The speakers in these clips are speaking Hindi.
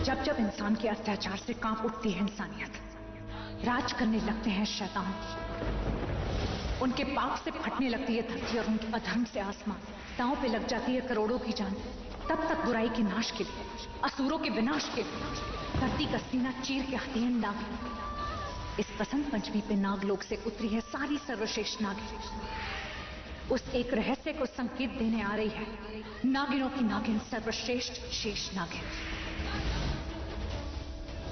जब जब इंसान के अत्याचार से कांप उठती है इंसानियत, राज करने लगते हैं शैतान, उनके पाप से फटने लगती है धरती और उनके अधर्म से आसमान, दांव पे लग जाती है करोड़ों की जान, तब तक बुराई के नाश के लिए, असुरों के विनाश के लिए धरती का सीना चीर के आती है नागिन। इस बसंत पंचमी पे नागलोक से उतरी है सारी सर्वश्रेष्ठ नागिन। उस एक रहस्य को संकेत देने आ रही है नागिनों की नागिन, सर्वश्रेष्ठ शेष नागिन,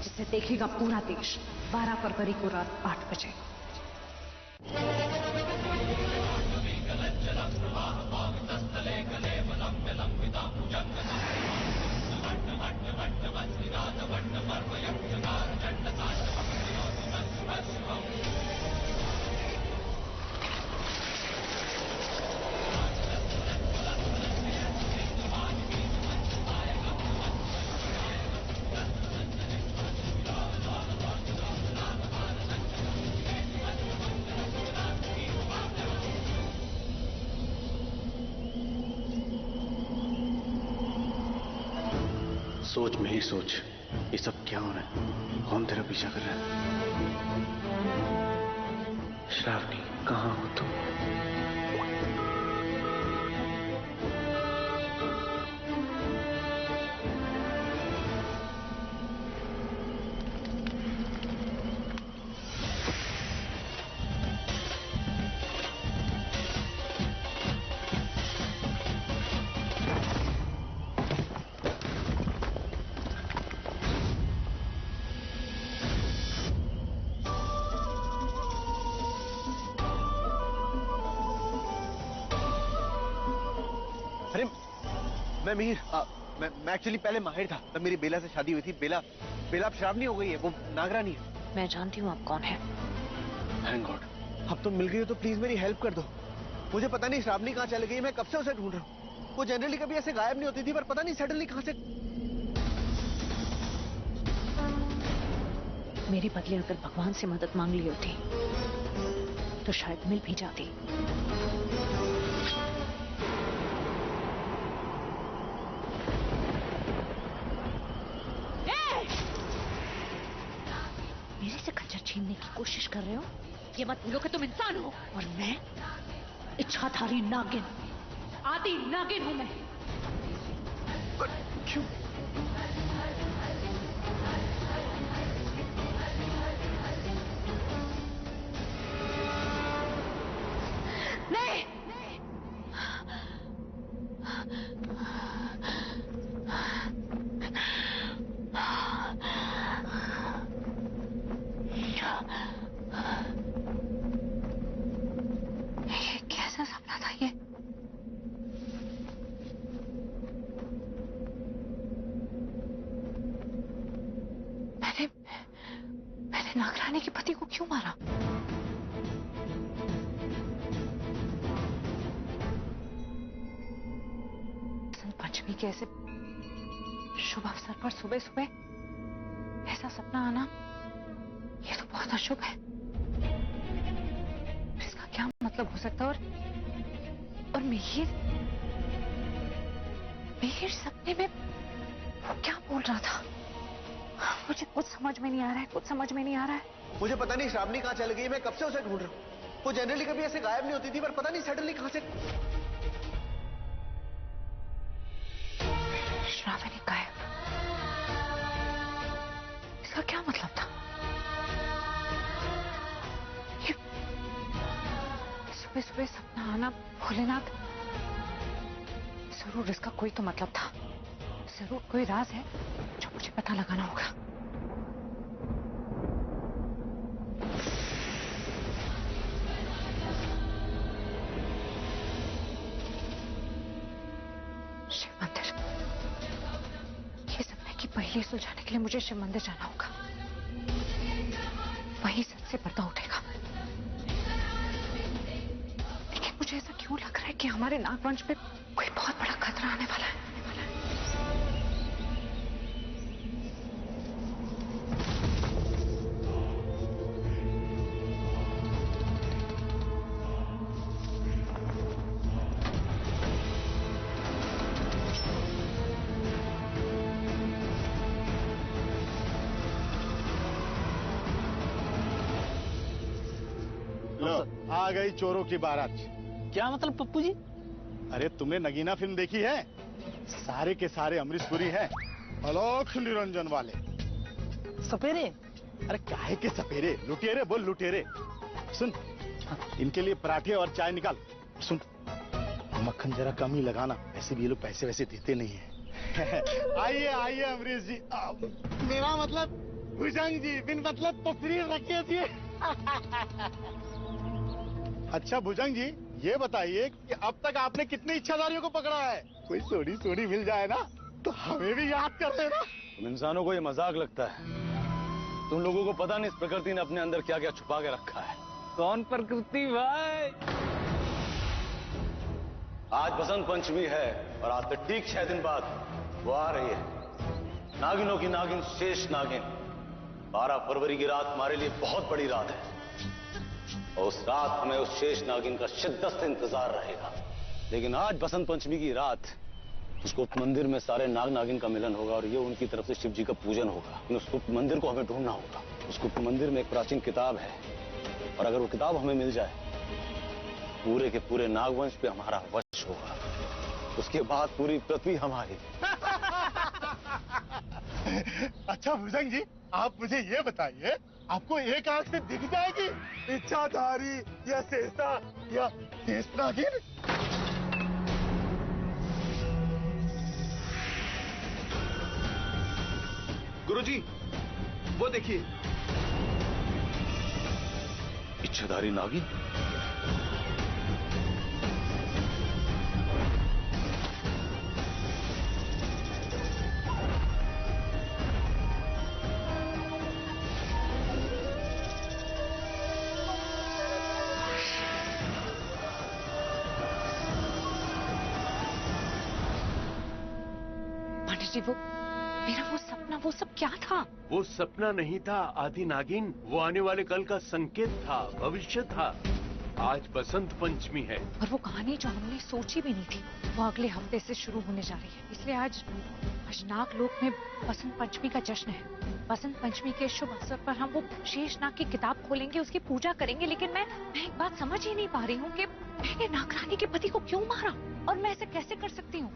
जिसे देखेगा पूरा देश 12 फरवरी को रात 8 बजे। सोच में ही सोच, ये सब क्या हो रहा है? कौन तेरा पीछा कर रहा है? श्रावणी, कहां हो तुम? मैं मिहिर, मैं एक्चुअली पहले माहिर था, तब मेरी बेला से शादी हुई थी। बेला अब श्रावणी हो गई है, वो नागरानी है। मैं जानती हूँ आप कौन है। Thank God. अब तुम मिल गई हो तो प्लीज मेरी हेल्प कर दो। मुझे पता नहीं श्रावणी कहाँ चली गई, मैं कब से उसे ढूंढ रहा हूँ। वो जनरली कभी ऐसे गायब नहीं होती थी, पर पता नहीं सडनली कहाँ से। मेरे बदले अगर भगवान से मदद मांग ली होती तो शायद मिल भी जाती। मेरे से खच्चर छीनने की कोशिश कर रहे हो? ये मत भूलो कि तुम इंसान हो और मैं इच्छाधारी नागिन, आदि नागिन हूं मैं। क्यों? नहीं, कैसा सपना था ये? मैंने नागरानी के पति को क्यों मारा? बसंत पंचमी के ऐसे शुभ अवसर पर सुबह सुबह ऐसा सपना आना, ये तो बहुत अशुभ है। इसका क्या मतलब हो सकता है? और मिहिर सपने में वो क्या बोल रहा था? मुझे कुछ समझ में नहीं आ रहा है, मुझे पता नहीं श्रावणी कहाँ चली गई, मैं कब से उसे ढूंढ रहा हूँ। वो जनरली कभी ऐसे गायब नहीं होती थी, पर पता नहीं सडनली कहाँ से। श्रावणी गायब, इसका क्या मतलब था? ये सुबह सुबह सपना आना, भोलेनाथ, जरूर इसका कोई तो मतलब था। जरूर कोई राज है जो मुझे पता लगाना होगा। शिव मंदिर, ये सपने की पहेली सुलझाने के लिए मुझे शिव मंदिर जाना होगा। वहीं सच से पर्दा उठेगा। लेकिन मुझे ऐसा क्यों लग रहा है कि हमारे नागवंश पे कोई बहुत बड़ा खतरा आने वाला है। लो, आ गई चोरों की बारात। क्या मतलब पप्पू जी? अरे तुमने नगीना फिल्म देखी है? सारे के सारे अमरीश पुरी हैं, आलोक निरंजन वाले। सपेरे? अरे काहे के सपेरे, लुटेरे बोल लुटेरे। सुन, इनके लिए पराठे और चाय निकाल। सुन, मक्खन जरा कम ही लगाना, ऐसे भी ये लोग पैसे वैसे देते नहीं है। आइए आइए अमरीश जी। मेरा मतलब भुजंग जी, बिन मतलब तस्वीर रखिए जी। अच्छा भुजंग जी, ये बताइए कि अब तक आपने कितनी इच्छाधारियों को पकड़ा है? कोई सोनी सोनी मिल जाए ना तो हमें भी याद कर देना। तुम इंसानों को ये मजाक लगता है। तुम लोगों को पता नहीं इस प्रकृति ने अपने अंदर क्या क्या छुपा के रखा है। कौन प्रकृति भाई? आज बसंत पंचमी है और आज से ठीक 6 दिन बाद वो आ रही है। नागिनों की नागिन शेष नागिन। 12 फरवरी की रात हमारे लिए बहुत बड़ी रात है और उस रात हमें उस शेष नागिन का शिद्दत से इंतजार रहेगा। लेकिन आज बसंत पंचमी की रात उस गुप्त मंदिर में सारे नाग नागिन का मिलन होगा और ये उनकी तरफ से शिव जी का पूजन होगा। उस गुप्त मंदिर को हमें ढूंढना होगा। उस गुप्त मंदिर में एक प्राचीन किताब है और अगर वो किताब हमें मिल जाए, पूरे के पूरे नागवंश पे हमारा वश होगा। उसके बाद पूरी पृथ्वी हमारी। अच्छा भुजंग जी, आप मुझे ये बताइए, आपको एक आंख से दिख जाएगी इच्छाधारी या शेषा या शेष नागिन? गुरुजी, वो देखिए। इच्छाधारी नागिन? जी वो सपना, वो सब क्या था? वो सपना नहीं था आदि नागिन, वो आने वाले कल का संकेत था, भविष्य था। आज बसंत पंचमी है और वो कहानी जो हमने सोची भी नहीं थी वो अगले हफ्ते से शुरू होने जा रही है। इसलिए आज नागलोक में बसंत पंचमी का जश्न है। बसंत पंचमी के शुभ अवसर पर हम वो शेषनाग की किताब खोलेंगे, उसकी पूजा करेंगे। लेकिन मैं एक बात समझ ही नहीं पा रही हूँ कि मैंने नागरानी के पति को क्यों मारा और मैं ऐसे कैसे कर सकती हूँ?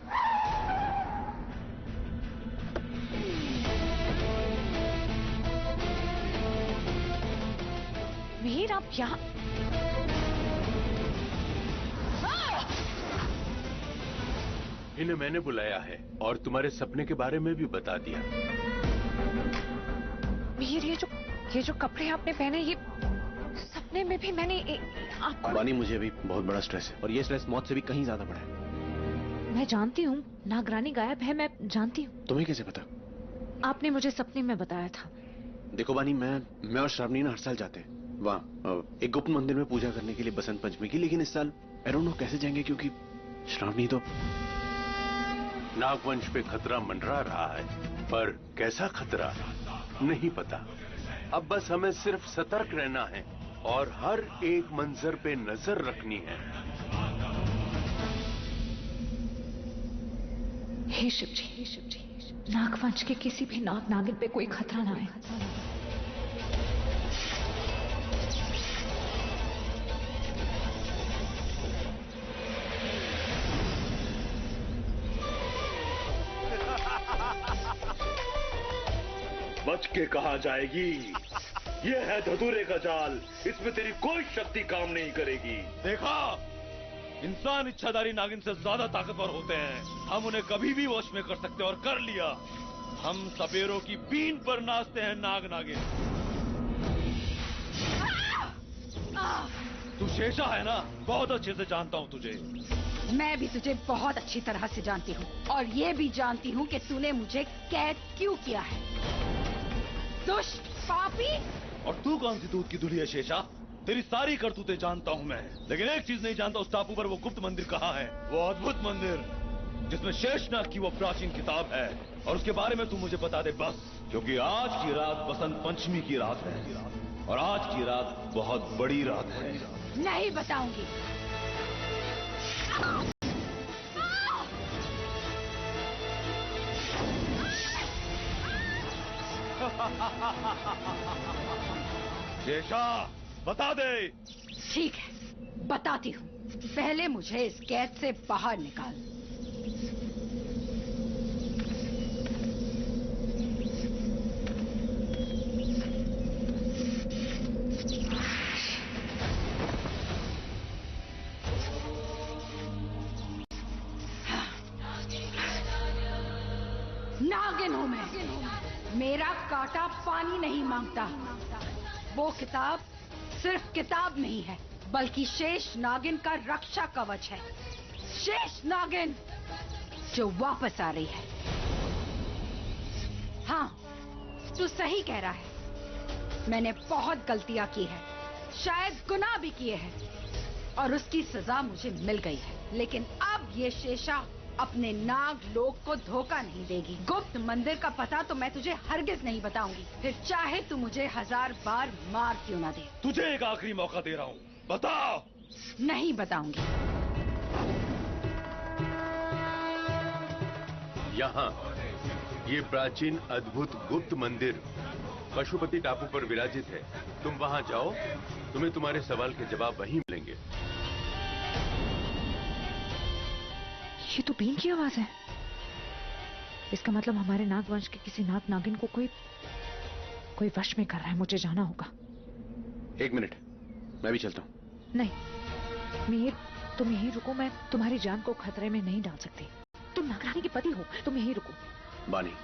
मीर, आप यहाँ? इन्हें मैंने बुलाया है और तुम्हारे सपने के बारे में भी बता दिया। मीर, ये जो कपड़े आपने पहने, ये सपने में भी मैंने आपको... बानी, मुझे अभी बहुत बड़ा स्ट्रेस है और ये स्ट्रेस मौत से भी कहीं ज्यादा बड़ा है। मैं जानती हूँ नागरानी गायब है, मैं जानती हूँ। तुम्हें कैसे पता? आपने मुझे सपने में बताया था। देखो बानी, मैं और श्रावणी ना हर साल जाते हैं वहाँ एक गुप्त मंदिर में पूजा करने के लिए बसंत पंचमी की। लेकिन इस साल आई डोंट नो कैसे जाएंगे, क्योंकि श्रावणी तो... नागवंश पे खतरा मंडरा रहा है, पर कैसा खतरा नहीं पता। अब बस हमें सिर्फ सतर्क रहना है और हर एक मंजर पे नजर रखनी है। हे शिव जी, हे शिव जी, नागवंश के किसी भी नाग नागिन पे कोई खतरा ना है। बच के कहा जाएगी। ये है धतूरे का जाल, इसमें तेरी कोई शक्ति काम नहीं करेगी। देखा, इंसान इच्छाधारी नागिन से ज्यादा ताकतवर होते हैं। हम उन्हें कभी भी वश में कर सकते हैं और कर लिया। हम सपेरों की बीन पर नाचते हैं नाग नागिन। तू शेषा है ना? बहुत अच्छे से जानता हूँ तुझे। मैं भी तुझे बहुत अच्छी तरह से जानती हूँ और ये भी जानती हूँ कि तूने मुझे कैद क्यों किया है, दुष्ट पापी। और तू कौन सी दूध की धुली है शेषा? तेरी सारी करतूतें जानता हूँ मैं, लेकिन एक चीज नहीं जानता, उस टापू पर वो गुप्त मंदिर कहाँ है? वो अद्भुत मंदिर जिसमें शेषनाग की वो प्राचीन किताब है, और उसके बारे में तू मुझे बता दे बस। क्योंकि आज की रात बसंत पंचमी की रात है और आज की रात बहुत बड़ी रात है। नहीं बताऊंगी। शेषा, बता दे ठीक है, बताती हूँ। पहले मुझे इस कैद से बाहर निकाल। नागिन हूं मैं। मेरा कांटा पानी नहीं मांगता। वो किताब सिर्फ किताब नहीं है, बल्कि शेष नागिन का रक्षा कवच है। शेष नागिन जो वापस आ रही है। हाँ, तू सही कह रहा है। मैंने बहुत गलतियां की है, शायद गुनाह भी किए हैं, और उसकी सजा मुझे मिल गई है। लेकिन अब ये शेषा अपने नाग लोक को धोखा नहीं देगी। गुप्त मंदिर का पता तो मैं तुझे हरगिज नहीं बताऊंगी, फिर चाहे तू मुझे 1000 बार मार क्यों ना दे। तुझे एक आखिरी मौका दे रहा हूँ, बता। नहीं बताऊंगी। यहाँ ये प्राचीन अद्भुत गुप्त मंदिर पशुपति टापू पर विराजित है। तुम वहाँ जाओ, तुम्हें तुम्हारे सवाल के जवाब वहीं मिलेंगे। ये तो बीन की आवाज है। इसका मतलब हमारे नागवंश के किसी नाग नागिन को कोई वश में कर रहा है। मुझे जाना होगा। 1 मिनट, मैं भी चलता हूँ। नहीं मीर, तुम यहीं रुको। मैं तुम्हारी जान को खतरे में नहीं डाल सकती। तुम नागरानी के पति हो, तुम यहीं रुको। बानी,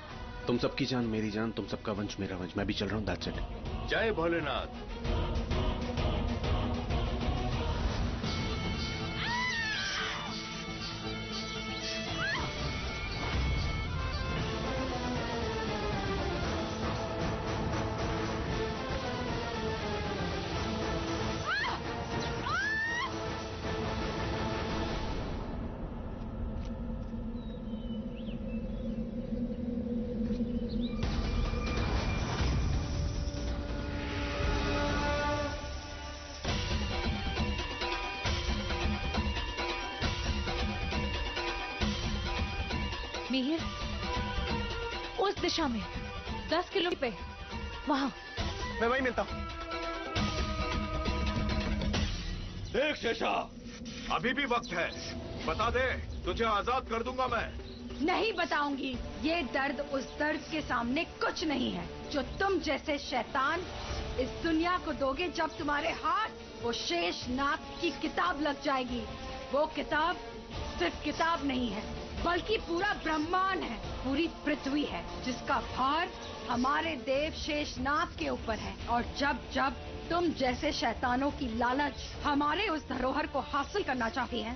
तुम सबकी जान मेरी जान, तुम सबका वंश मेरा वंश। मैं भी चल रहा हूँ। That's it. जय भोलेनाथ। मिहिर, उस दिशा में 10 किलो पे, वहां। मैं वहीं मिलता हूँ। देख शेषा, अभी भी वक्त है। बता दे, तुझे आजाद कर दूंगा मैं। नहीं बताऊंगी। ये दर्द उस दर्द के सामने कुछ नहीं है जो तुम जैसे शैतान इस दुनिया को दोगे जब तुम्हारे हाथ वो शेष नाग की किताब लग जाएगी। वो किताब सिर्फ किताब नहीं है, बल्कि पूरा ब्रह्मांड है, पूरी पृथ्वी है, जिसका भार हमारे देव शेषनाग के ऊपर है। और जब जब तुम जैसे शैतानों की लालच हमारे उस धरोहर को हासिल करना चाहती है,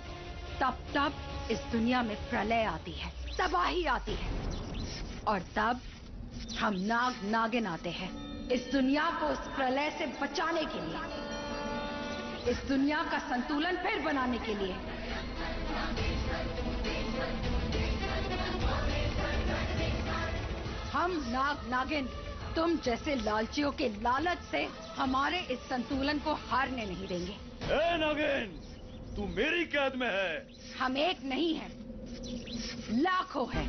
तब तब इस दुनिया में प्रलय आती है, तबाही आती है। और तब हम नाग नागिन आते हैं इस दुनिया को उस प्रलय से बचाने के लिए, इस दुनिया का संतुलन फिर बनाने के लिए। हम नाग नागिन तुम जैसे लालचियों के लालच से हमारे इस संतुलन को हारने नहीं देंगे। ए नागिन, तू मेरी कैद में है। हम एक नहीं है, लाखों है,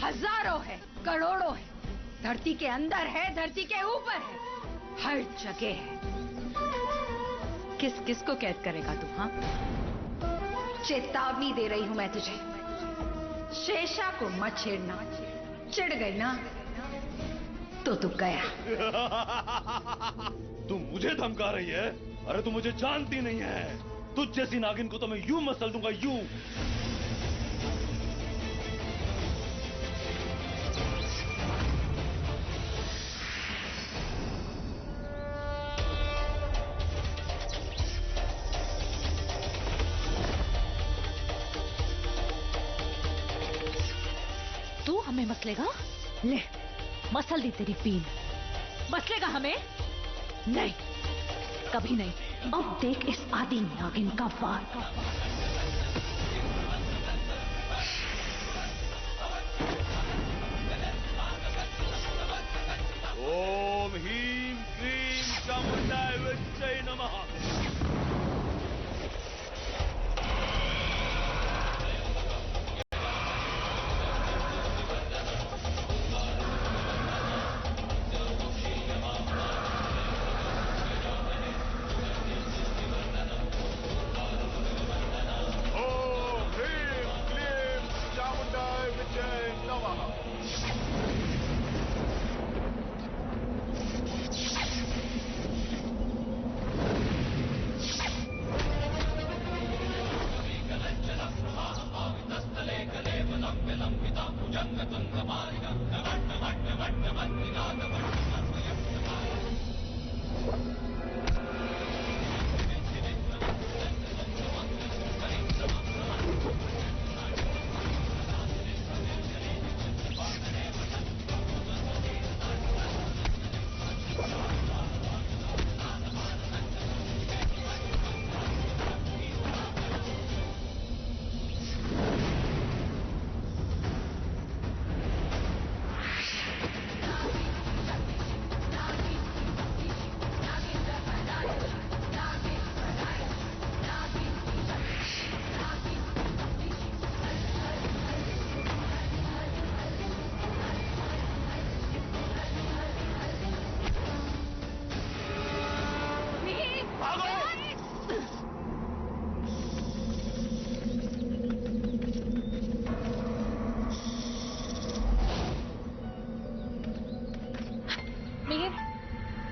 हजारों है, करोड़ों है। धरती के अंदर है, धरती के ऊपर है, हर जगह है। किस किस को कैद करेगा तू? हाँ, चेतावनी दे रही हूं मैं तुझे, शेषा को मत छेड़ना। चिढ़ गई ना तो तू गया। तू मुझे धमका रही है? अरे तू मुझे जानती नहीं है। तुझ जैसी नागिन को तो मैं यूं मसल दूंगा, यूं। तू हमें मसलेगा? ले, मसल दी तेरी पीन। मसलेगा हमें? नहीं, कभी नहीं। अब देख इस आदि नागिन का वार। ओम ह्रीं क्रीं चामुंडाय विद्महे नमः।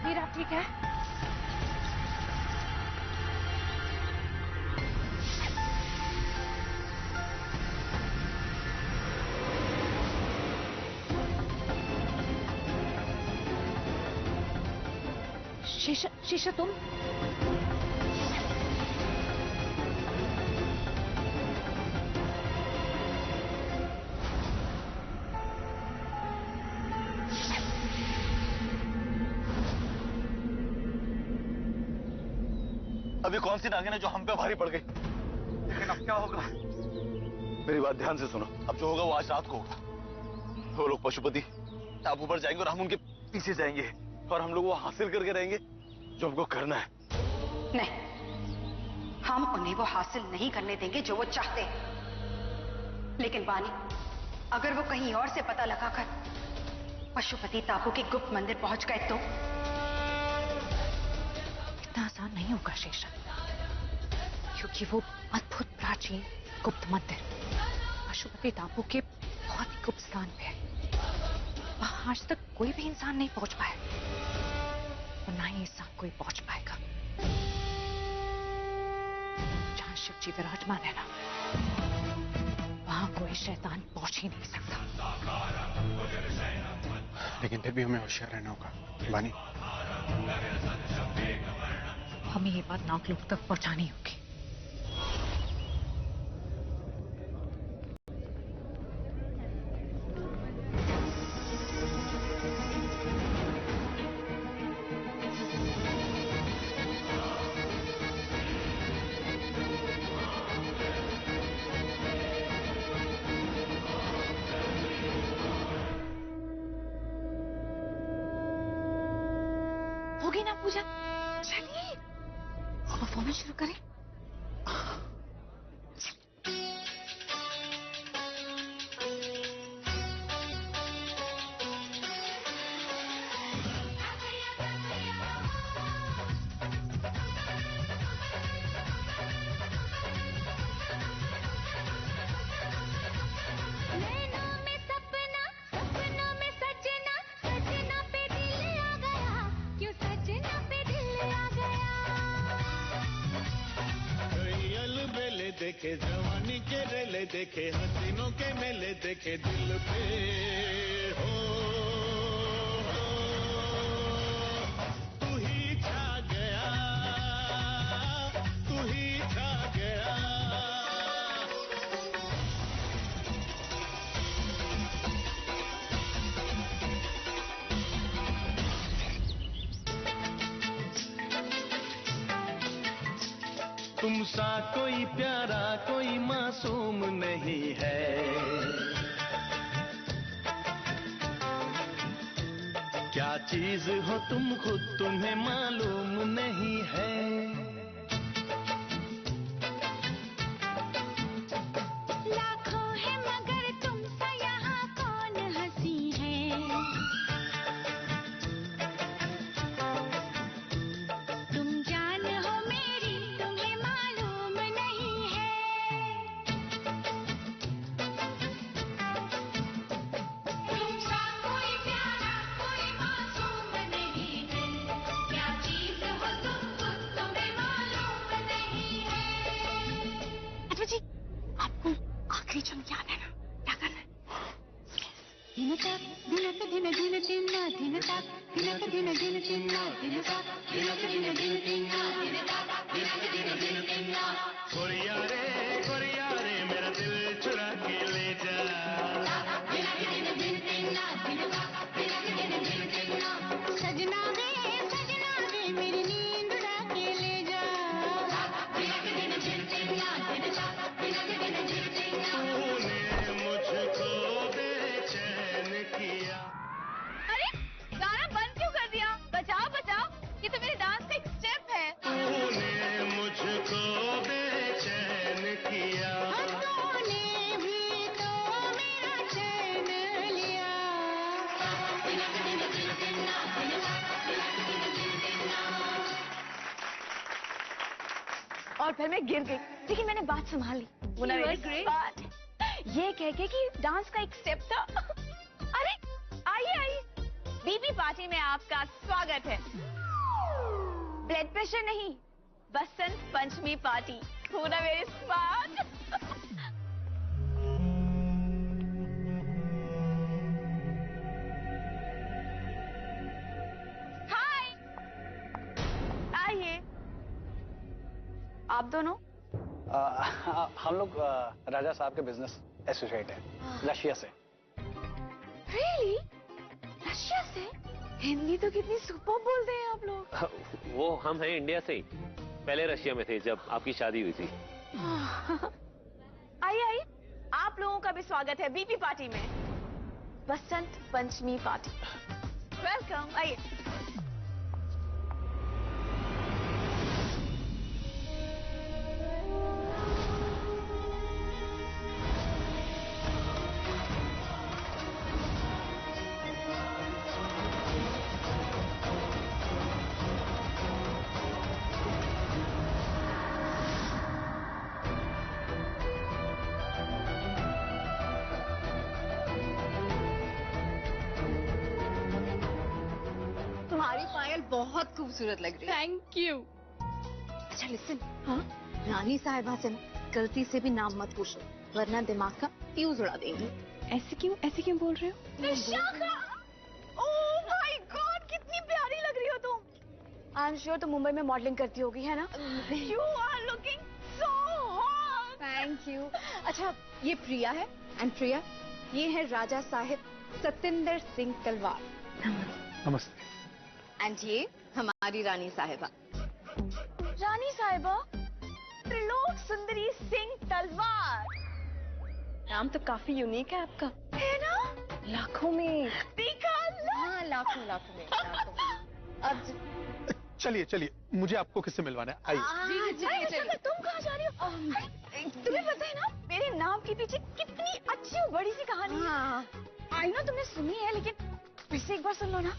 मीर आप ठीक है? शीशा तुम? अभी कौन सी नागिन है जो हम पे भारी पड़ गई? लेकिन अब क्या होगा? मेरी बात ध्यान से सुनो। अब जो होगा वो आज रात को होगा। वो लोग पशुपति टापू पर जाएंगे और हम उनके पीछे जाएंगे और हम लोग वो हासिल करके रहेंगे जो हमको करना है। नहीं, हम उन्हें वो हासिल नहीं करने देंगे जो वो चाहते हैं। लेकिन वानी, अगर वो कहीं और से पता लगाकर पशुपति टापू के गुप्त मंदिर पहुंच गए तो? इतना आसान नहीं होगा शेषा, क्योंकि वो अद्भुत प्राचीन गुप्त मंदिर पशुपति टापू के बहुत ही गुप्त स्थान पे है। वहां आज तक कोई भी इंसान नहीं पहुंच पाया और ना ही इंसान कोई पहुंच पाएगा। जहां शिव जी विराजमान है ना, वहां कोई शैतान पहुंच ही नहीं सकता। लेकिन फिर भी हमें होशियार रहना होगा वानी। हमें ये बात नाग लोग तक पहुंचानी होगी। होगी ना पूजा? चलिए परफॉर्मेंस शुरू करें। देखे जवानी के रेले, देखे हसीनों के मेले, देखे दिल पे हो तू ही छा गया, तू ही छा गया। तुम सा कोई प्यारा कोई मासूम नहीं है, क्या चीज हो तुम खुद तुम्हें मालूम नहीं है। लाखों है मगर तुम सा यहाँ कौन हंसी है, तुम जान हो मेरी तुम्हें मालूम नहीं है। तुम सा कोई प्यारा कोई मासूम नहीं है, क्या चीज हो तुम खुद तुम्हें धिन ताक धिनक धिन धिन धिन्ना धिन ताक धिनक धिन धिन धिन्ना धिन ताक धिनक धिन धिन धिन्ना धिन ताक धिनक धिन धिन धिन्ना। गोरिया रे मेरा दिल चुरा के ले जा। धिनक धिन धिन धिन्ना धिन ताक धिनक धिन धिन धिन्ना। सजना रे मेरी नींद उड़ा के ले जा। धिनक धिन धिन धिन्ना धिन ताक धिनक धिन धिन धिन्ना। तूने मुझको बेचैन किया। अरे गाना बंद क्यों कर दिया? बजाओ बजाओ, ये तो मेरे डांस का एक स्टेप है। तूने मुझको बेचैन किया। तूने भी तो मेरा चैन लिया। धिनक धिन धिन धिन्ना धिन ताक धिनक धिन धिन धिन्ना। और फिर मैं गिर गई, लेकिन मैंने बात संभाली। मुन्ना मेरी बात ये कह के कि डांस का एक स्टेप था। अरे आइए बीबी पार्टी में आपका स्वागत है। ब्लड प्रेशर नहीं, बसंत पंचमी पार्टी। मुन्ना मेरी बात। हाय, आइए। आप दोनों? हम लोग राजा साहब के बिजनेस एसोसिएट हैं, रशिया से। Really? रशिया से? हिंदी तो कितनी सुपर बोलते हैं आप लोग। वो हम हैं इंडिया से ही। पहले रशिया में थे जब आपकी शादी हुई थी। आइए, आप लोगों का भी स्वागत है बीपी पार्टी में, बसंत पंचमी पार्टी। वेलकम, आइए। तुम्हारी पायल बहुत खूबसूरत लग रही है। Thank you. अच्छा लिसन, हाँ रानी साहिबा से गलती से भी नाम मत पूछो, वरना दिमाग का फ्यूज उड़ा देंगी। ऐसे क्यों बोल रहे हो? ओह माय गॉड, कितनी प्यारी लग रही हो तुम। आई एम श्योर तुम मुंबई में मॉडलिंग करती होगी, है ना? You are looking so hot. Thank you. अच्छा ये प्रिया है, एंड प्रिया ये है राजा साहिब सतिंदर सिंह तलवार। नमस्ते। एंड ये हमारी रानी साहिबा। रानी साहिबा त्रिलोक सुंदरी सिंह तलवार। नाम तो काफी यूनिक है आपका, है ना? लाखों में देखा। हाँ लाखों में, अब चलिए मुझे आपको किससे मिलवाना है? आइए। चलिए। तुम कहाँ जा रही हो? तुम्हें पता है ना मेरे नाम के पीछे कितनी अच्छी और बड़ी सी कहानी है। आई नो तुमने सुनी है, लेकिन फिर से एक बार सुन लो ना।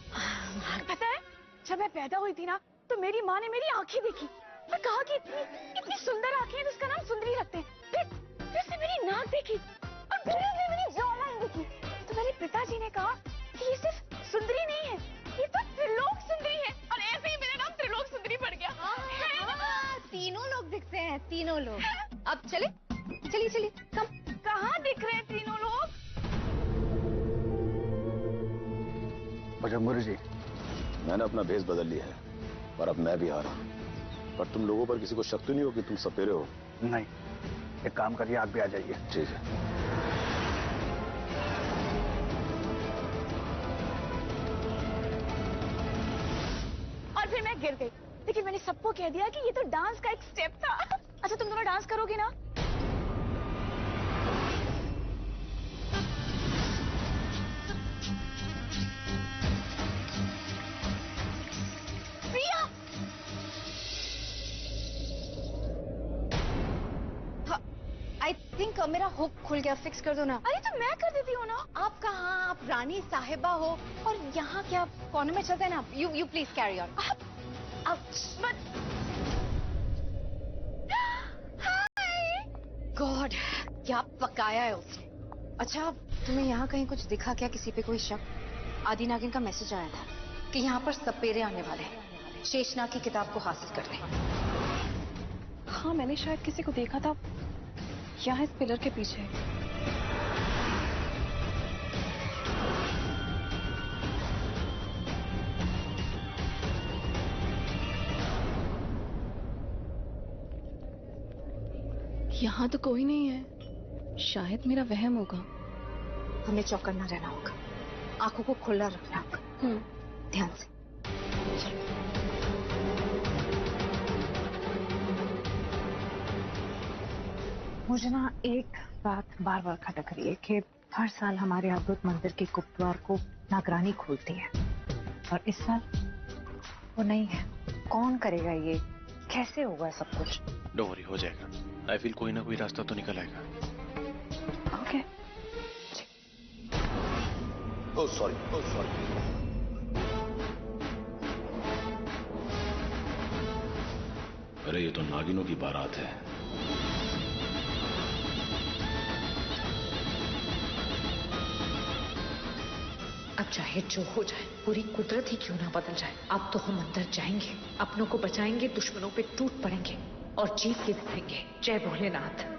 पता है जब मैं पैदा हुई थी ना, तो मेरी माँ ने मेरी आंखें देखी और कहा कि इतनी सुंदर आंखें हैं, तो उसका नाम सुंदरी रखते हैं। फिर से मेरी नाक देखी और फिर उसने मेरी जॉलाइन देखी, तो मेरे पिताजी ने कहा कि ये सिर्फ सुंदरी नहीं है, ये तो त्रिलोक सुंदरी है। और ऐसे ही मेरा नाम त्रिलोक सुंदरी पड़ गया। तीनों लोग दिखते हैं, तीनों लोग। अब चलिए कम। कहाँ दिख रहे हैं तीनों लोग? मुझे जी, मैंने अपना भेष बदल लिया है, पर अब मैं भी आ रहा हूँ। पर तुम लोगों पर किसी को शक तो नहीं हो कि तुम सपेरे हो? नहीं, एक काम करिए, आप भी आ जाइए। ठीक है। और फिर मैं गिर गई, लेकिन मैंने सबको कह दिया कि ये तो डांस का एक स्टेप था। अच्छा तुम दोनों डांस करोगी ना? प्रिया, आई थिंक मेरा हुक खुल गया, फिक्स कर दो ना। अरे तो मैं कर देती हूँ ना। आप कहाँ, आप रानी साहिबा हो और यहाँ क्या कॉर्नर में चलते हैं ना। You please carry on. God, क्या पकाया है उसने। अच्छा तुम्हें यहाँ कहीं कुछ दिखा क्या, किसी पे कोई शक? आदि नागिन का मैसेज आया था कि यहाँ पर सपेरे आने वाले हैं, शेषनाग की किताब को हासिल करने। हाँ मैंने शायद किसी को देखा था यहाँ इस पिलर के पीछे। यहाँ तो कोई नहीं है, शायद मेरा वहम होगा। हमें चौकन्ना रहना होगा, आंखों को खुला रखना होगा। ध्यान से। मुझे ना एक बात बार बार खटक रही है कि हर साल हमारे अद्भुत मंदिर के गुप्तवार को नागरानी खोलती है और इस साल वो नहीं है। कौन करेगा ये? कैसे होगा सब कुछ? डोंट वरी, हो जाएगा। आई फील कोई ना कोई रास्ता तो निकल आएगा। ओके। Oh sorry. अरे ये तो नागिनों की बारात है। अब चाहे जो हो जाए, पूरी कुदरत ही क्यों ना बदल जाए, अब तो हम अंदर जाएंगे, अपनों को बचाएंगे, दुश्मनों पे टूट पड़ेंगे और जीत के दिखाएंगे। जय भोलेनाथ।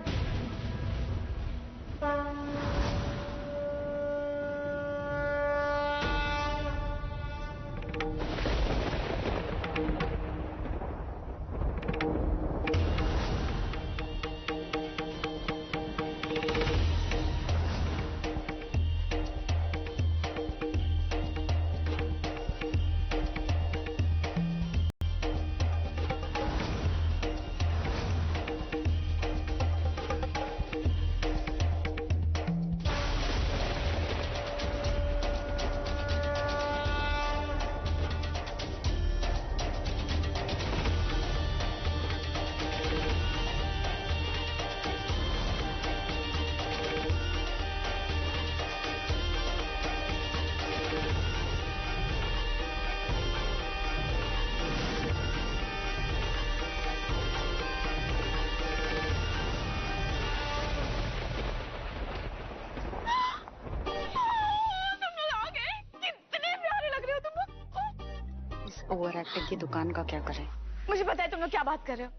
ओवर एक्टिंग की दुकान का क्या करें? मुझे पता है तुम लोग क्या बात कर रहे हो।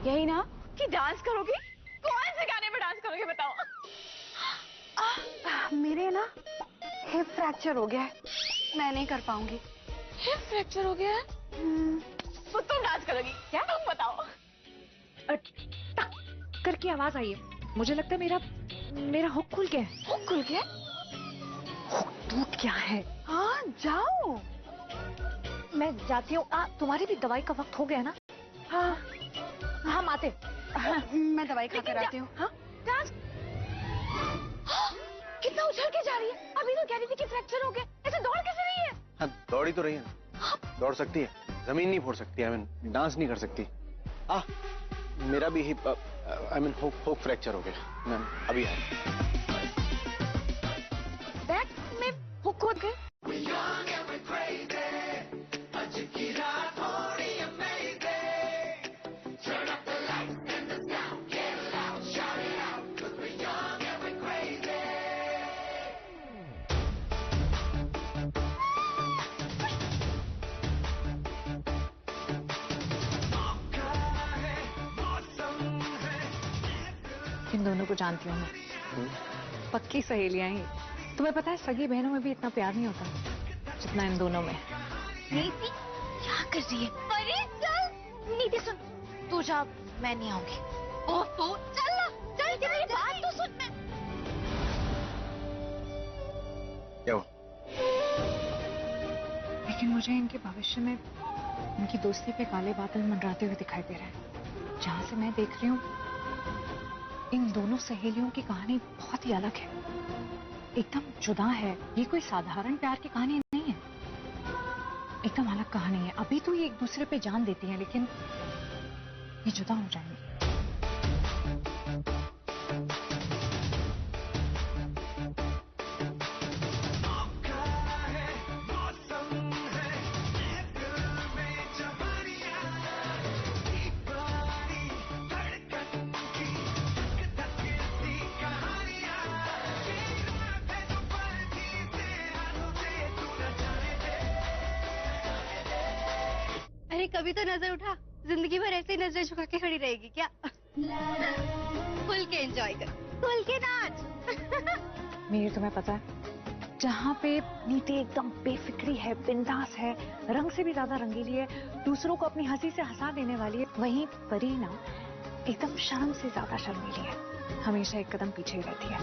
यही ना कि डांस करोगी? कौन से गाने पे डांस करोगे बताओ? मेरे ना हिप फ्रैक्चर हो गया है, मैं नहीं कर पाऊंगी। हिप फ्रैक्चर हो गया है? तो तुम डांस करोगी क्या? तुम बताओ। टक करके आवाज आई है। मुझे लगता है मेरा हुक खुल गया है। हुक खुल गया? हुक टूट गया है। हाँ जाओ। मैं जाती हूँ। तुम्हारी भी दवाई का वक्त हो गया ना? हाँ हम आते। हाँ, मैं दवाई खा कर आती हूँ। हाँ डांस कितना उछल के जा रही है। अभी तो कह रही थी कि फ्रैक्चर हो गया, ऐसे दौड़ कैसे रही है? हाँ दौड़ी तो रही है, दौड़ सकती है, जमीन नहीं फोड़ सकती, आई मीन डांस नहीं कर सकती। मेरा भी hip I mean hook fracture हो गया। मैं अभी बैक में हुक हो गए। इन दोनों को जानती हूँ मैं, पक्की सहेलियां ही। तुम्हें पता है सगी बहनों में भी इतना प्यार नहीं होता जितना इन दोनों में। नीति क्या कर रही है? अरे चल नीति सुन, तू जा, मैं नहीं आऊंगी। ओफो चल ना, चल मेरी बात तो सुन। मैं क्या हुआ? लेकिन मुझे इनके भविष्य में इनकी दोस्ती पे काले बादल मंडराते हुए दिखाई दे रहे हैं। जहां से मैं देख रही हूँ इन दोनों सहेलियों की कहानी बहुत ही अलग है, एकदम जुदा है। ये कोई साधारण प्यार की कहानी नहीं है, एकदम अलग कहानी है। अभी तो ये एक दूसरे पे जान देती हैं, लेकिन ये जुदा हो जाएंगे। कभी तो नजर उठा, जिंदगी भर ऐसे ही नजर झुका के खड़ी रहेगी क्या? खुल के एंजॉय कर, खुल के नाच। मेरे तुम्हें पता है, जहाँ पे नीति एकदम बेफिक्री है, बिंदास है, रंग से भी ज्यादा रंगीली है, दूसरों को अपनी हंसी से हंसा देने वाली है, वहीं परी ना एकदम शर्म से ज्यादा शर्मीली है, हमेशा एक कदम पीछे ही रहती है।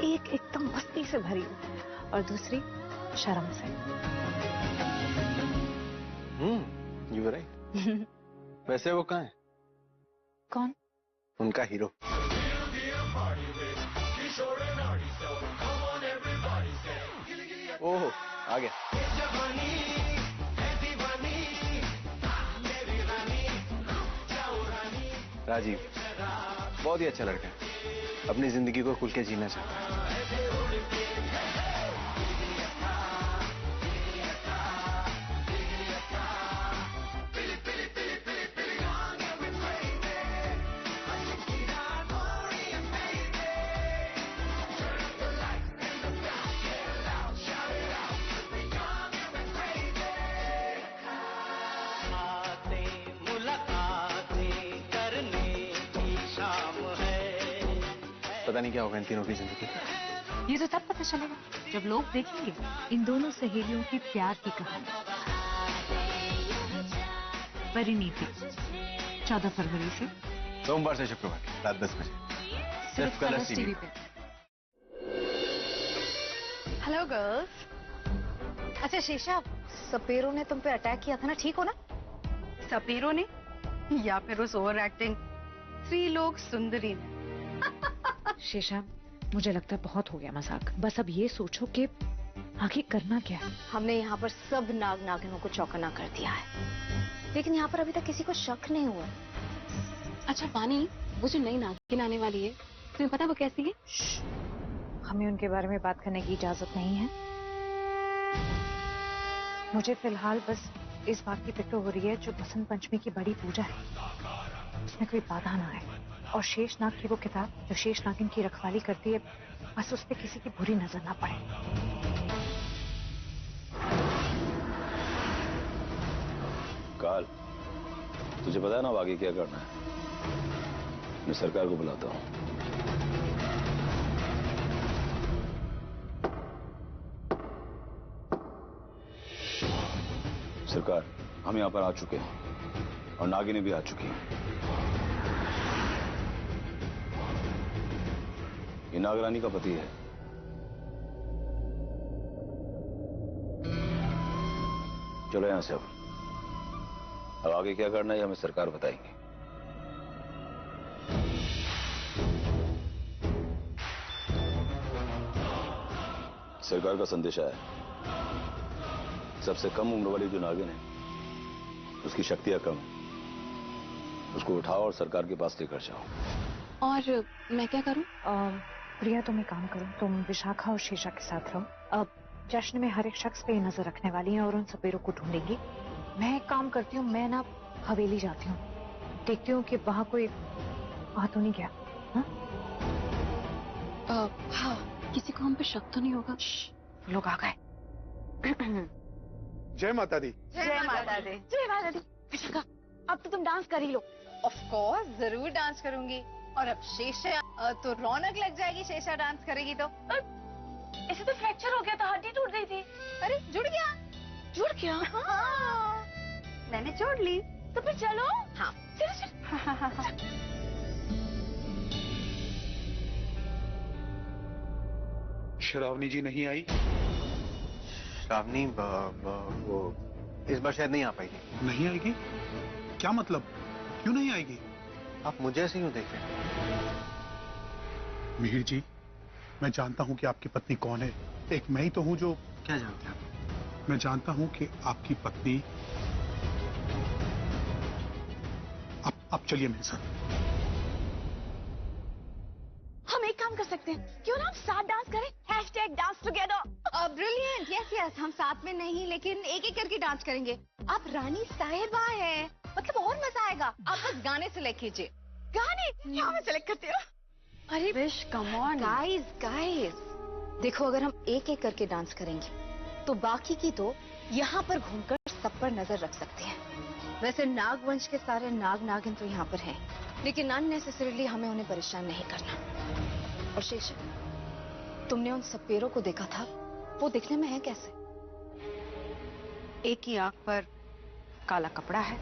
एक एकदम मस्ती से भरी और दूसरी शर्म से। You are right. वैसे वो कहाँ है? कौन? उनका हीरो। ओह, आ गया। राजीव बहुत ही अच्छा लड़का है, अपनी जिंदगी को खुल के जीना चाहता है। पता नहीं क्या होगा इन तीनों की जिंदगी। ये तो तब पता चलेगा जब लोग देखेंगे इन दोनों सहेलियों की प्यार की कहानी। परिणीति 14 फरवरी से सोमवार से शुक्रवार रात 10 बजे सिर्फ कलर्स टीवी पे। Hello girls. अच्छा शीशा, सपेरों ने तुम पे अटैक किया था ना, ठीक हो ना? सपेरों ने या फिर उस ओवर एक्टिंग त्रिलोक सुंदरी ने? शेषा, मुझे लगता है बहुत हो गया मजाक। बस अब ये सोचो कि आगे करना क्या है। हमने यहाँ पर सब नाग नागिनों को चौकन्ना कर दिया है, लेकिन यहाँ पर अभी तक किसी को शक नहीं हुआ। अच्छा पानी, वो जो नई नागिन आने वाली है, तुम्हें पता वो कैसी है? हमें उनके बारे में बात करने की इजाजत नहीं है। मुझे फिलहाल बस इस बात की फिक्र हो रही है जो बसंत पंचमी की बड़ी पूजा है, उसमें कोई बाधा ना आए। और शेषनाग की वो किताब जो शेष नागिन की रखवाली करती है, बस उस पर किसी की बुरी नजर ना पड़े। काल, तुझे पता है ना आगे क्या करना है? मैं सरकार को बुलाता हूँ। सरकार, हम यहाँ पर आ चुके हैं और नागिनी भी आ चुकी है। ये नागरानी का पति है। चलो यहां से अब आगे क्या करना है हमें सरकार बताएंगे। सरकार का संदेशा है, सबसे कम उम्र वाली जो नागिन है उसकी शक्तियां कम है, उसको उठाओ और सरकार के पास लेकर जाओ। और मैं क्या करूं? प्रिया, तुम एक काम करो, तुम विशाखा और शीशा के साथ रहो। अब जश्न में हर एक शख्स पे नजर रखने वाली हैं और उन सपेरों को ढूंढेंगी। मैं एक काम करती हूँ, मैं ना हवेली जाती हूँ, देखती हूँ कि वहां कोई आ तो नहीं गया। हाँ, किसी को हम पे शक तो नहीं होगा? लोग आ गए। जय माता दी। जय माता दी। जय माता दी। विशाखा, अब तो तुम डांस कर ही लो। ऑफ कोर्स, जरूर डांस करूंगी। और अब शेषा तो रौनक लग जाएगी, शेषा डांस करेगी तो। इसे तो फ्रैक्चर हो गया था, हड्डी टूट गई थी। अरे जुड़ गया। जुड़ गया? हाँ। मैंने जोड़ ली, तो फिर चलो। हाँ चलो चलो। श्रावणी जी नहीं आई? श्रावणी वो इस बार शायद नहीं आ पाएगी। नहीं आएगी? क्या मतलब, क्यों नहीं आएगी? आप मुझे ऐसे क्यों देख रहे हैं? मिहिर जी, मैं जानता हूं कि आपकी पत्नी कौन है। एक मैं ही तो हूं जो। क्या जानते हैं आप? मैं जानता हूं कि आपकी पत्नी। आप चलिए मेरे साथ। हम एक काम कर सकते हैं, क्यों ना हम साथ डांस करें? #dance together। Brilliant. Yes yes, हम साथ में नहीं लेकिन एक एक करके डांस करेंगे। आप रानी साहिबा है, मतलब और मजा आएगा। आप बस गाने सेलेक्ट कीजिए। गाने? क्या मैं सेलेक्ट करती हूँ? अरे wish, come on guys guys. देखो, अगर हम एक एक करके डांस करेंगे तो बाकी की तो यहाँ पर घूमकर सब पर नजर रख सकते हैं। वैसे नागवंश के सारे नाग नागिन तो यहाँ पर हैं, लेकिन अननेसेसरीली हमें उन्हें परेशान नहीं करना। और शेष, तुमने उन सपेरों को देखा था, वो दिखने में है कैसे? एक की आंख पर काला कपड़ा है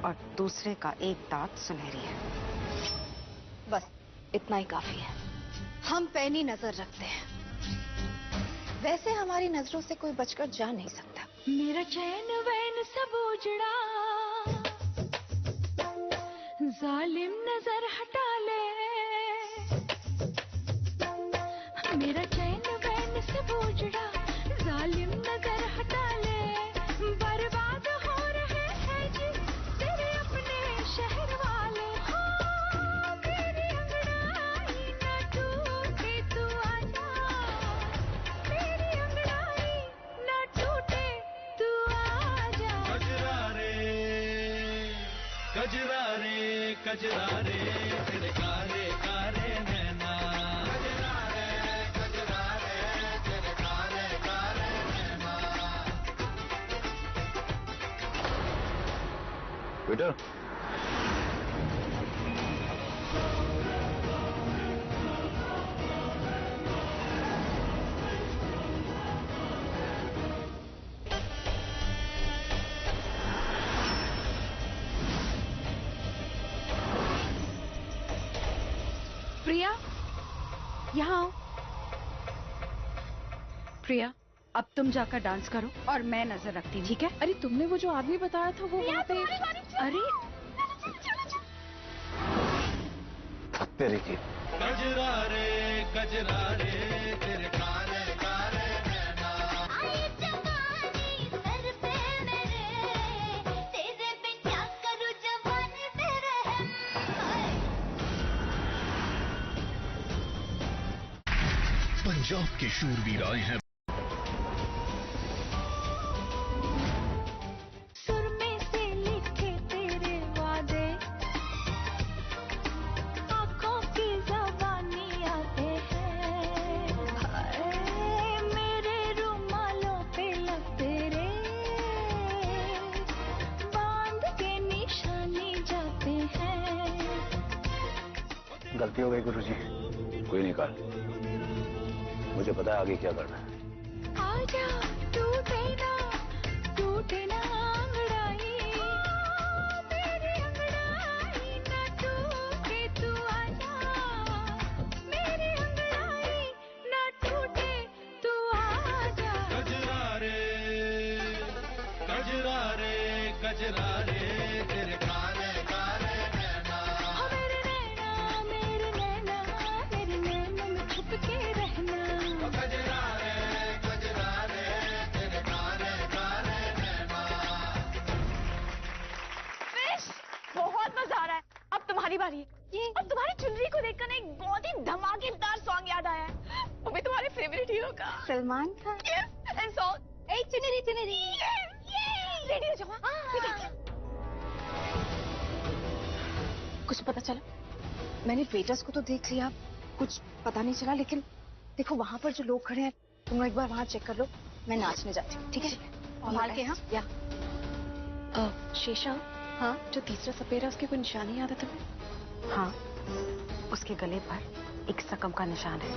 और दूसरे का एक दांत सुनहरी है। बस इतना ही काफी है। हम पैनी नजर रखते हैं, वैसे हमारी नजरों से कोई बचकर जा नहीं सकता। मेरा चैन वैन सब उजड़ा, जालिम नजर हटा ले। मेरा चैन वैन सब उजड़ा, जालिम नजर हटा ले। बर्बाद हो रहे हैं जी तेरे अपने शहर वाले। हाँ, मेरी अंगड़ाई न टूटे तू आजा, मेरी अंगड़ाई न टूटे तू आजा। कजरा रे कजरा रे कजरा रे तेरे कारे कारे नैना। कजरा रे तेरे कारे कारे नैना। बेटा प्रिया, यहाँ आओ। प्रिया, अब तुम जाकर डांस करो और मैं नजर रखती हूँ, ठीक है? अरे तुमने वो जो आदमी बताया था वो वहाँ पे। अरे तेरे की कजरा रे तेरे कारे कारे नैना। आई जवानी सर पे मेरे, तेरे पे क्या करूं जवानी तेरे है। पंजाब के शूरवीर आए हैं। सुरमे से लिखे तेरे वादे, आंखों की जबानी आते हैं। हाय, मेरे रुमालों पे लगते रे, बांध के निशानी जाते हैं। गलती हो गई गुरुजी। कोई नहीं काल, मुझे पता है आगे क्या करना है। आजा टूटे ना अंगड़ाई, मेरी अंगड़ाई ना टूटे तू आजा, मेरी अंगड़ाई ना टूटे तू आजा। कजरा रे तेरे कारे कारे नैना। हाँ, मेरे नैना में छुप के रहना। कजरा रे तेरे कारे कारे नैना। फिश, बहुत मजा आ रहा है। अब तुम्हारी बारी है। और तुम्हारी चुनरी को देखकर ना एक बहुत ही धमाकेदार सॉन्ग याद आया है, वो भी तुम्हारे फेवरेट हीरो का, सलमान खान। एंड सॉन्ग ए चुनरी। रेडी हो जाओ। कुछ पता चला? मैंने वेटर्स को तो देख लिया, कुछ पता नहीं चला, लेकिन देखो वहां पर जो लोग खड़े हैं, तुम एक बार वहां चेक कर लो। मैं नाचने जाती हूँ, ठीक है? संभाल के। हाँ या शेषा, हाँ जो तीसरा सपेरा है उसकी कोई निशानी याद है तुम्हें? हाँ, उसके गले पर एक सकम का निशान है।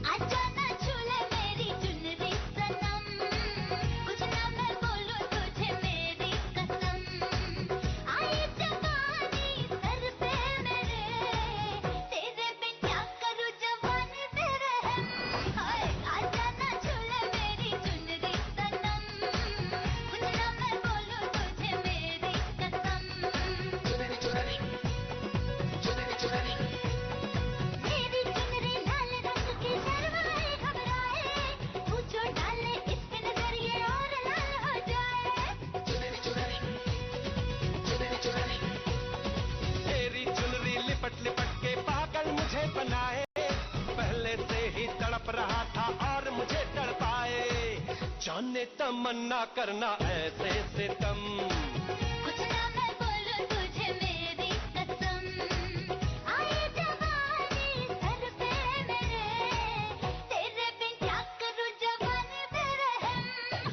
आजा ना छूले मेरी चुनरी सनम, कुछ ना मैं बोलूं तुझे मेरी कसम। आई जवानी सर पे मेरे, तेरे पे क्या करूं जवानी तेरे है। हाय, आजा ना छूले मेरी चुनरी सनम, कुछ ना मैं बोलूं तुझे मेरी कसम। मेरी चुनरी लाल रंग की शर्माए घबराए, पूछो डाले इसके नजरिए और लाल हो जाए। तेरी चुनरी लिपट लिपट के पागल मुझे बनाए, पहले से ही तड़प रहा था और मुझे तड़पाए। जाने तमन्ना करना ऐसे सितम, कुछ ना मैं बोलूं तुझे मेरी कसम। आई जवानी सर पे मेरे, तेरे बिन क्या करूं जवानी तेरे है।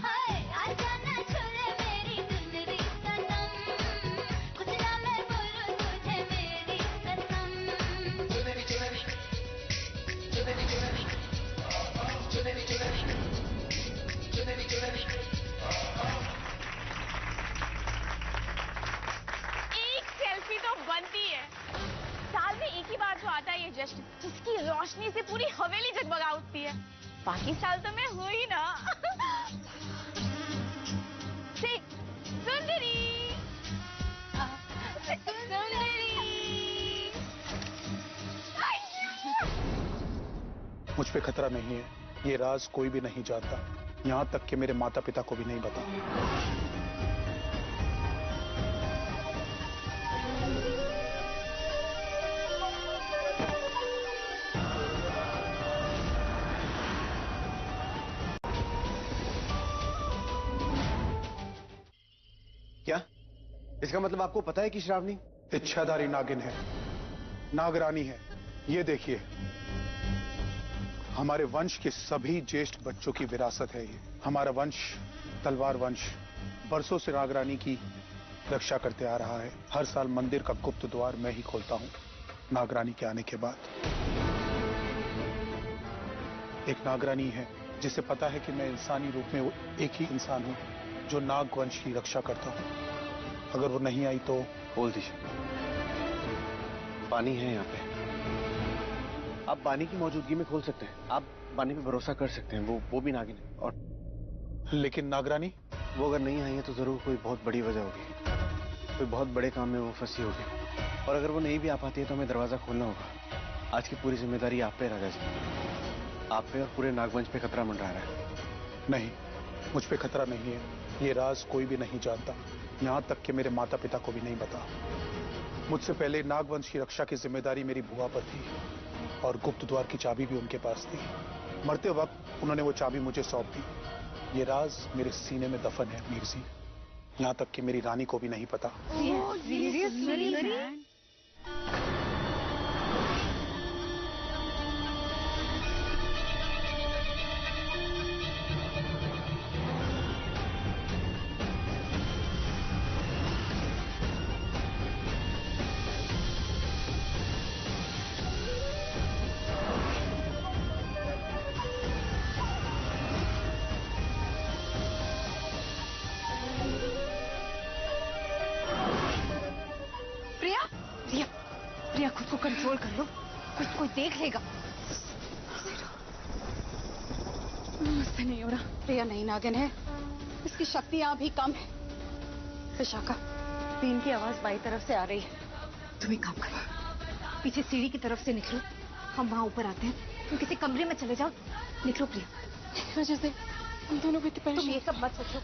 हाय, आजा ना छूले मेरी चुनरी सनम, कुछ ना मैं बोलूं तुझे मेरी कसम। जश्न जिसकी रोशनी से पूरी हवेली जगमगा उठती है। बाकी साल तो मैं हूँ ही ना। सुंदरी सुंदरी। मुझ पे खतरा नहीं है, ये राज कोई भी नहीं जानता, यहाँ तक कि मेरे माता पिता को भी नहीं पता। क्या? इसका मतलब आपको पता है कि श्रावणी इच्छाधारी नागिन है, नागरानी है। ये देखिए, हमारे वंश के सभी ज्येष्ठ बच्चों की विरासत है ये। हमारा वंश तलवार वंश बरसों से नागरानी की रक्षा करते आ रहा है। हर साल मंदिर का गुप्त द्वार मैं ही खोलता हूँ नागरानी के आने के बाद। एक नागरानी है जिसे पता है कि मैं इंसानी रूप में वो एक ही इंसान हूँ जो नाग वंश की रक्षा करता हूँ। अगर वो नहीं आई तो खोल दीजिए, पानी है यहाँ पे। आप बानी की मौजूदगी में खोल सकते हैं। आप बानी पे भरोसा कर सकते हैं, वो भी नागिन है। और लेकिन नागरानी वो अगर नहीं आई है तो जरूर कोई बहुत बड़ी वजह होगी, कोई बहुत बड़े काम में वो फंसी होगी। और अगर वो नहीं भी आ पाती है तो हमें दरवाजा खोलना होगा। आज की पूरी जिम्मेदारी आप पे राजा जी, आप पे और पूरे नागवंश पे खतरा मंडरा रहा है। नहीं, मुझ पे खतरा नहीं है, ये राज कोई भी नहीं जानता, यहाँ तक कि मेरे माता पिता को भी नहीं पता। मुझसे पहले नागवंश की रक्षा की जिम्मेदारी मेरी बुआ पर थी और गुप्त द्वार की चाबी भी उनके पास थी। मरते वक्त उन्होंने वो चाबी मुझे सौंप दी। ये राज मेरे सीने में दफन है मीर जी, यहाँ तक कि मेरी रानी को भी नहीं पता। प्रिया, खुद को कंट्रोल कर लो, कोई देख लेगा। मुझसे नहीं हो रहा। प्रिया नहीं नागिन है, इसकी शक्तियां अभी कम है। विशाखा, बीन की आवाज बाई तरफ से आ रही है। तुम एक काम करो, पीछे सीढ़ी की तरफ से निकलो, हम वहां ऊपर आते हैं। तुम किसी कमरे में चले जाओ। निकलो प्रिया। इस वजह से हम दोनों भी तुम ये सब मत सोचो।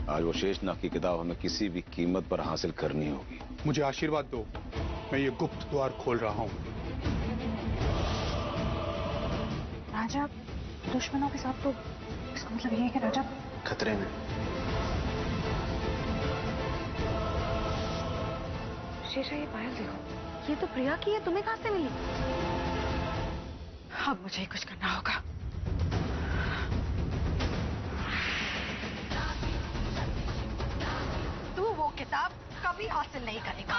आज वो शेषनाग की किताब हमें किसी भी कीमत पर हासिल करनी होगी। मुझे आशीर्वाद दो, मैं ये गुप्त द्वार खोल रहा हूँ। राजा दुश्मनों के साथ, तो इसका मतलब ये है कि राजा खतरे में। शेषा, ये पायल देखो, ये तो प्रिया की है, तुम्हें कहां से मिली? अब मुझे कुछ करना होगा। तू वो किताब कभी हासिल नहीं करेगा।